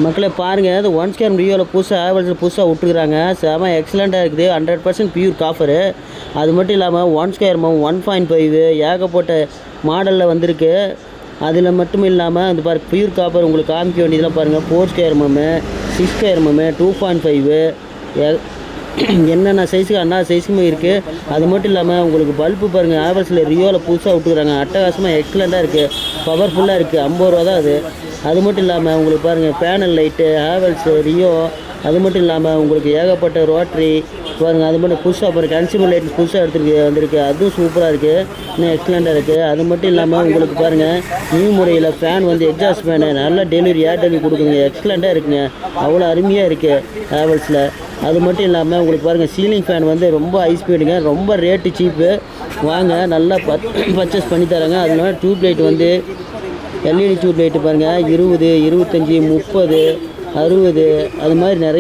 மக்களை பாருங்கள், அது 1 ஸ்கொயர் ரியோவில் புதுசாக விட்டுருக்குறாங்க. செம எக்ஸலண்ட்டாக இருக்குது. 100% பியூர் காஃபரு. அது மட்டும் இல்லாமல் 1 ஸ்கொயர் 1.5 ஏகப்பட்ட மாடலில் வந்திருக்கு. அதில் மட்டும் இல்லாமல் அந்த பியூர் காப்பர் உங்களுக்கு காமிக்க வேண்டியதெல்லாம் பாருங்கள். 4 ஸ்கொயர் 6 ஸ்கொயர் 2.5 என்னென்ன சைஸுக்கு அண்ணா சைஸுமே இருக்குது. அது மட்டும் இல்லாமல் உங்களுக்கு பல்பு பாருங்கள், ஹேவல்ஸில் ரியோவில் புதுசாக விட்டுக்கிறாங்க. அட்டகாசமாக எக்ஸலண்ட்டாக இருக்குது. பவர்ஃபுல்லாக இருக்குது. 50 ரூபா தான் அது. அது மட்டும் இல்லாமல் உங்களுக்கு பாருங்கள் பேனல் லைட்டு, ஹேவல்ஸு, ரியோ. அது மட்டும் இல்லாமல் உங்களுக்கு ஏகப்பட்ட ரோட்ரி பாருங்கள். அது மட்டும் புதுசாக பாருங்கள் கன்சியூமர் லைட் புதுசாக வந்திருக்கு. அதுவும் சூப்பராக இருக்குது. இன்னும் எக்ஸலண்ட்டாக இருக்குது. அது மட்டும் இல்லாமல் உங்களுக்கு பாருங்கள் நியூ முறையில் ஃபேன் எக்ஸாஸ்ட் ஃபேனு நல்ல ஏர் டெலிவரி கொடுக்குங்க. எக்ஸலண்ட்டாக இருக்குங்க. அவ்வளோ அருமையாக இருக்குது ஹேவல்ஸில். அது மட்டும் இல்லாமல் உங்களுக்கு பாருங்கள் சீலிங் ஃபேன் ரொம்ப ஹை ஸ்பீடுங்க. ரொம்ப ரேட்டு சீப்பு. வாங்க நல்லா பர்ச்சேஸ் பண்ணி தராங்க. அதனால tube light LED tube light பாருங்கள் 20, 25, 30, 60 அது மாதிரி நிறைய